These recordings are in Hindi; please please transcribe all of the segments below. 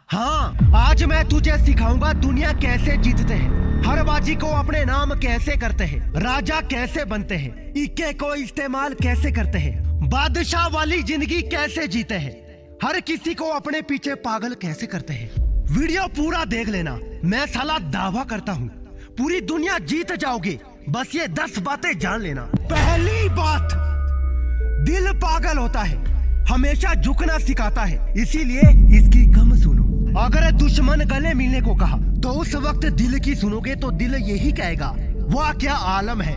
हाँ, आज मैं तुझे सिखाऊंगा दुनिया कैसे जीतते हैं, हर बाजी को अपने नाम कैसे करते हैं, राजा कैसे बनते हैं, इक्के को इस्तेमाल कैसे करते हैं, बादशाह वाली जिंदगी कैसे जीते हैं, हर किसी को अपने पीछे पागल कैसे करते हैं। वीडियो पूरा देख लेना, मैं साला दावा करता हूँ पूरी दुनिया जीत जाओगे, बस ये 10 बातें जान लेना। पहली बात, दिल पागल होता है, हमेशा झुकना सिखाता है, इसीलिए इसकी कम सुनो। अगर दुश्मन गले मिलने को कहा तो उस वक्त दिल की सुनोगे तो दिल यही कहेगा वाह क्या आलम है,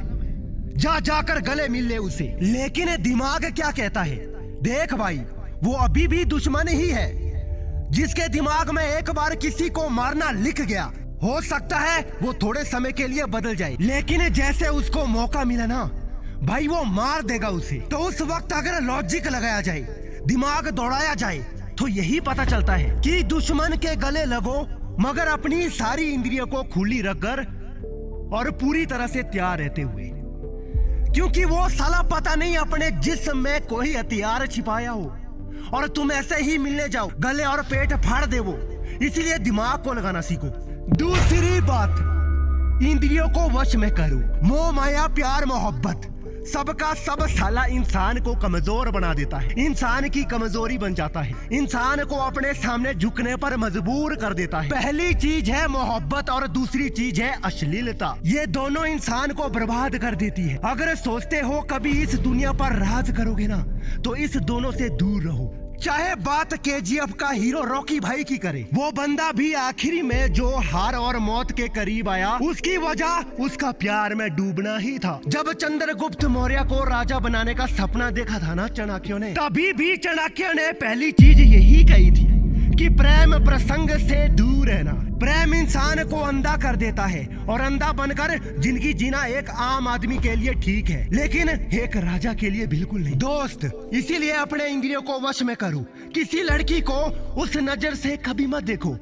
जा जाकर गले मिल ले उसे। लेकिन दिमाग क्या कहता है, देख भाई वो अभी भी दुश्मन ही है। जिसके दिमाग में एक बार किसी को मारना लिख गया, हो सकता है वो थोड़े समय के लिए बदल जाए, लेकिन जैसे उसको मौका मिला ना भाई वो मार देगा उसे। तो उस वक्त अगर लॉजिक लगाया जाए, दिमाग दौड़ाया जाए, तो यही पता चलता है कि दुश्मन के गले लगो मगर अपनी सारी इंद्रियों को खुली रखकर और पूरी तरह से तैयार रहते हुए, क्योंकि वो साला पता नहीं अपने जिस्म में कोई हथियार छिपाया हो और तुम ऐसे ही मिलने जाओ गले और पेट फाड़ दे वो। इसलिए दिमाग को लगाना सीखो। दूसरी बात, इंद्रियों को वश में करो। मोह माया प्यार मोहब्बत सबका सब साला इंसान को कमजोर बना देता है, इंसान की कमजोरी बन जाता है, इंसान को अपने सामने झुकने पर मजबूर कर देता है। पहली चीज है मोहब्बत और दूसरी चीज है अश्लीलता। ये दोनों इंसान को बर्बाद कर देती है। अगर सोचते हो कभी इस दुनिया पर राज करोगे ना तो इस दोनों से दूर रहो। चाहे बात केजीएफ का हीरो रॉकी भाई की करे, वो बंदा भी आखिरी में जो हार और मौत के करीब आया उसकी वजह उसका प्यार में डूबना ही था। जब चंद्रगुप्त मौर्य को राजा बनाने का सपना देखा था ना चाणक्य ने, तभी भी चाणक्य ने पहली चीज यही कही थी कि प्रेम प्रसंग से दूर रहना। प्रेम इंसान को अंधा कर देता है और अंधा बनकर जिंदगी जीना एक आम आदमी के लिए ठीक है, लेकिन एक राजा के लिए बिल्कुल नहीं। दोस्त, इसीलिए अपने इंद्रियों को वश में करो। किसी लड़की को उस नजर से कभी मत देखो।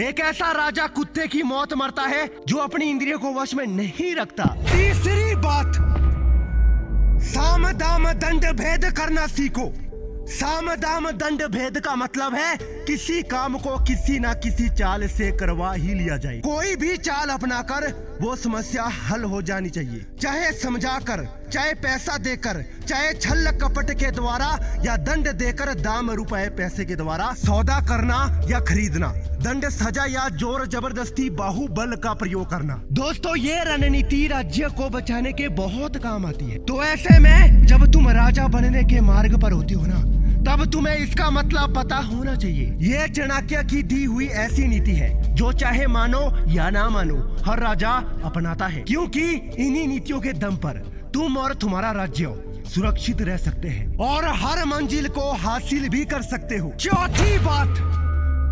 एक ऐसा राजा कुत्ते की मौत मरता है जो अपनी इंद्रियों को वश में नहीं रखता। तीसरी बात, साम दाम दंड भेद करना सीखो। साम दाम दंड भेद का मतलब है किसी काम को किसी ना किसी चाल से करवा ही लिया जाए। कोई भी चाल अपनाकर वो समस्या हल हो जानी चाहिए, चाहे समझाकर, चाहे पैसा देकर, चाहे छल कपट के द्वारा या दंड देकर दाम रुपए पैसे के द्वारा सौदा करना या खरीदना, दंड सजा या जोर जबरदस्ती बाहुबल का प्रयोग करना। दोस्तों, ये रणनीति राज्य को बचाने के बहुत काम आती है। तो ऐसे में जब तुम राजा बनने के मार्ग पर होती हो ना, तब तुम्हें इसका मतलब पता होना चाहिए। ये चाणक्य की दी हुई ऐसी नीति है जो चाहे मानो या ना मानो हर राजा अपनाता है, क्योंकि इन्हीं नीतियों के दम पर तुम और तुम्हारा राज्य सुरक्षित रह सकते हैं और हर मंजिल को हासिल भी कर सकते हो। चौथी बात,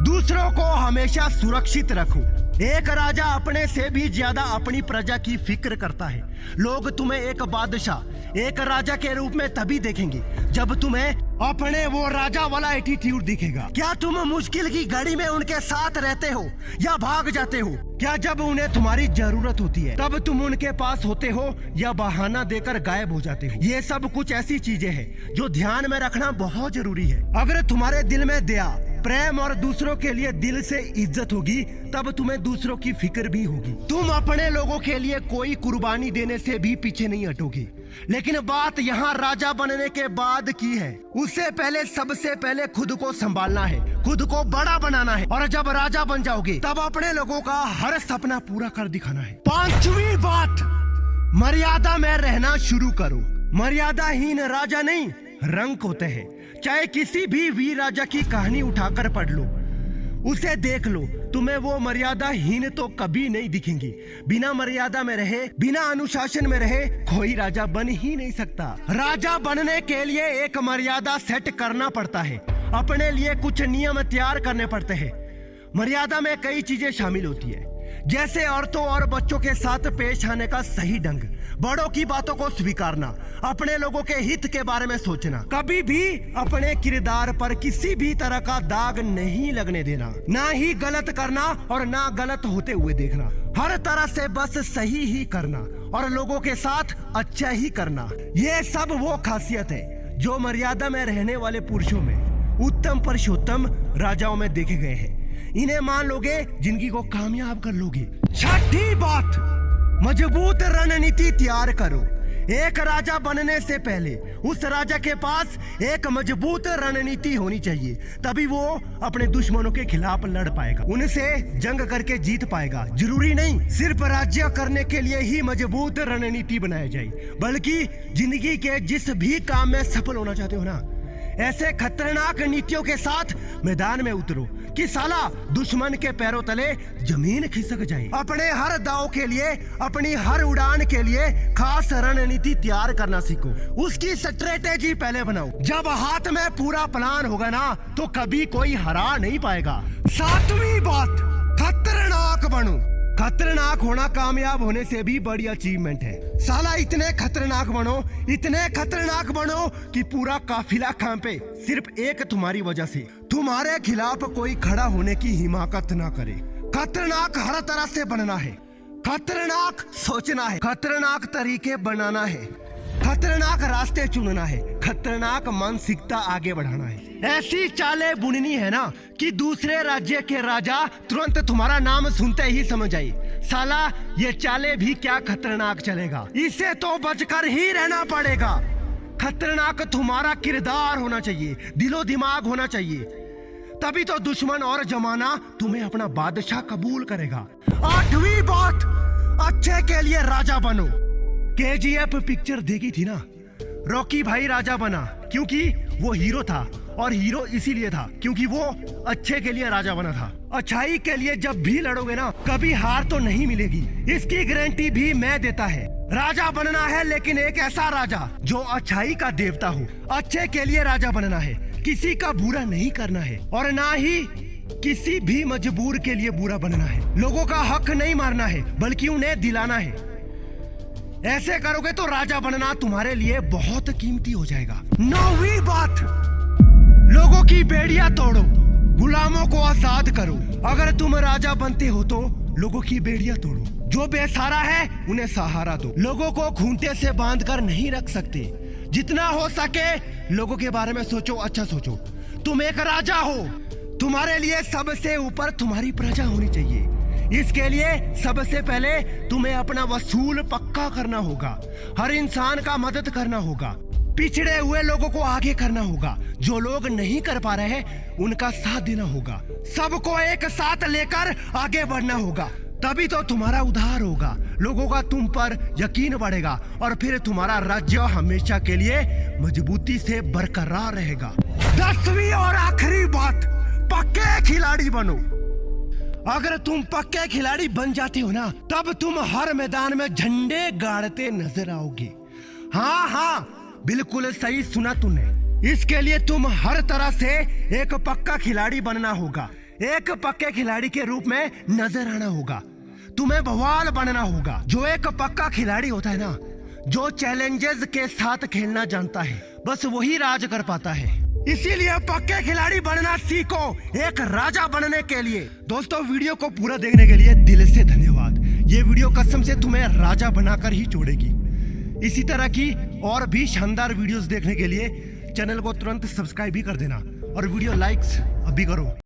दूसरों को हमेशा सुरक्षित रखो। एक राजा अपने से भी ज्यादा अपनी प्रजा की फिक्र करता है। लोग तुम्हें एक बादशाह, एक राजा के रूप में तभी देखेंगे जब तुम्हें अपने वो राजा वाला एटीट्यूड दिखेगा। क्या तुम मुश्किल की घड़ी में उनके साथ रहते हो या भाग जाते हो? क्या जब उन्हें तुम्हारी जरूरत होती है तब तुम उनके पास होते हो या बहाना देकर गायब हो जाते हो? ये सब कुछ ऐसी चीजें हैं जो ध्यान में रखना बहुत जरूरी है। अगर तुम्हारे दिल में दया, प्रेम और दूसरों के लिए दिल से इज्जत होगी तब तुम्हें दूसरों की फिक्र भी होगी। तुम अपने लोगों के लिए कोई कुर्बानी देने से भी पीछे नहीं हटोगे। लेकिन बात यहाँ राजा बनने के बाद की है। उससे पहले सबसे पहले खुद को संभालना है, खुद को बड़ा बनाना है, और जब राजा बन जाओगे तब अपने लोगों का हर सपना पूरा कर दिखाना है। पांचवी बात, मर्यादा में रहना शुरू करो। मर्यादाहीन राजा नहीं, रंक होते हैं। चाहे किसी भी वीर राजा की कहानी उठाकर पढ़ लो, उसे देख लो, तुम्हें वो मर्यादाहीन तो कभी नहीं दिखेंगी। बिना मर्यादा में रहे, बिना अनुशासन में रहे कोई राजा बन ही नहीं सकता। राजा बनने के लिए एक मर्यादा सेट करना पड़ता है, अपने लिए कुछ नियम तैयार करने पड़ते हैं। मर्यादा में कई चीजें शामिल होती है, जैसे औरतों और बच्चों के साथ पेश आने का सही ढंग, बड़ों की बातों को स्वीकारना, अपने लोगों के हित के बारे में सोचना, कभी भी अपने किरदार पर किसी भी तरह का दाग नहीं लगने देना, ना ही गलत करना और ना गलत होते हुए देखना, हर तरह से बस सही ही करना और लोगों के साथ अच्छा ही करना। ये सब वो खासियत है जो मर्यादा में रहने वाले पुरुषों में, उत्तम पुरुषोत्तम राजाओं में देखे गए हैं। इन्हें मान लोगे, जिंदगी को कामयाब कर लोगे। छठी बात, मजबूत रणनीति तैयार करो। एक राजा बनने से पहले उस राजा के पास एक मजबूत रणनीति होनी चाहिए, तभी वो अपने दुश्मनों के खिलाफ लड़ पाएगा, उनसे जंग करके जीत पाएगा। जरूरी नहीं सिर्फ राज्य करने के लिए ही मजबूत रणनीति बनाया जाए, बल्कि जिंदगी के जिस भी काम में सफल होना चाहते हो ना, ऐसे खतरनाक नीतियों के साथ मैदान में उतरो कि साला दुश्मन के पैरों तले जमीन खिसक जाए। अपने हर दाव के लिए, अपनी हर उड़ान के लिए खास रणनीति तैयार करना सीखो। उसकी स्ट्रेटेजी पहले बनाओ। जब हाथ में पूरा प्लान होगा ना, तो कभी कोई हरा नहीं पाएगा। सातवीं बात, खतरनाक बनो। खतरनाक होना कामयाब होने से भी बड़ी अचीवमेंट है। साला इतने खतरनाक बनो कि पूरा काफिला कांपे, सिर्फ एक तुम्हारी वजह से। तुम्हारे खिलाफ कोई खड़ा होने की हिम्मत ना करे। खतरनाक हर तरह से बनना है, खतरनाक सोचना है, खतरनाक तरीके बनाना है, खतरनाक रास्ते चुनना है, खतरनाक मानसिकता आगे बढ़ाना है। ऐसी चालें बुननी है ना कि दूसरे राज्य के राजा तुरंत तुम्हारा नाम सुनते ही समझ आए, साला ये चालें भी क्या खतरनाक चलेगा, इसे तो बचकर ही रहना पड़ेगा। खतरनाक तुम्हारा किरदार होना चाहिए, दिलो दिमाग होना चाहिए, तभी तो दुश्मन और जमाना तुम्हें अपना बादशाह कबूल करेगा। आठवीं बात, अच्छे के लिए राजा बनो। KGF पिक्चर देखी थी ना, रॉकी भाई राजा बना क्योंकि वो हीरो था, और हीरो इसीलिए था क्योंकि वो अच्छे के लिए राजा बना था। अच्छाई के लिए जब भी लड़ोगे ना, कभी हार तो नहीं मिलेगी, इसकी गारंटी भी मैं देता है। राजा बनना है, लेकिन एक ऐसा राजा जो अच्छाई का देवता हो। अच्छे के लिए राजा बनना है, किसी का बुरा नहीं करना है, और ना ही किसी भी मजबूर के लिए बुरा बनना है। लोगों का हक नहीं मारना है, बल्कि उन्हें दिलाना है। ऐसे करोगे तो राजा बनना तुम्हारे लिए बहुत कीमती हो जाएगा। नौवीं बात, लोगों की बेड़ियां तोड़ो, गुलामों को आजाद करो। अगर तुम राजा बनते हो तो लोगों की बेड़ियां तोड़ो, जो बेसहारा है उन्हें सहारा दो। लोगों को खूंटे से बांधकर नहीं रख सकते। जितना हो सके लोगों के बारे में सोचो, अच्छा सोचो। तुम एक राजा हो, तुम्हारे लिए सबसे ऊपर तुम्हारी प्रजा होनी चाहिए। इसके लिए सबसे पहले तुम्हें अपना वसूल पक्का करना होगा, हर इंसान का मदद करना होगा, पिछड़े हुए लोगों को आगे करना होगा, जो लोग नहीं कर पा रहे हैं उनका साथ देना होगा, सबको एक साथ लेकर आगे बढ़ना होगा, तभी तो तुम्हारा उद्धार होगा, लोगों का तुम पर यकीन बढ़ेगा, और फिर तुम्हारा राज्य हमेशा के लिए मजबूती से बरकरार रहेगा। 10वीं और आखिरी बात, पक्के खिलाड़ी बनो। अगर तुम पक्के खिलाड़ी बन जाते हो ना, तब तुम हर मैदान में झंडे गाड़ते नजर आओगे। हाँ, बिल्कुल सही सुना तूने। इसके लिए तुम हर तरह से एक पक्का खिलाड़ी बनना होगा। एक पक्के खिलाड़ी के रूप में नजर आना होगा, तुम्हें बवाल बनना होगा। जो एक पक्का खिलाड़ी होता है ना, जो चैलेंजेस के साथ खेलना जानता है, बस वही राज कर पाता है। इसीलिए पक्के खिलाड़ी बनना सीखो, एक राजा बनने के लिए। दोस्तों, वीडियो को पूरा देखने के लिए दिल से धन्यवाद। ये वीडियो कसम से तुम्हें राजा बनाकर ही छोड़ेगी। इसी तरह की और भी शानदार वीडियोस देखने के लिए चैनल को तुरंत सब्सक्राइब भी कर देना, और वीडियो लाइक्स अभी करो।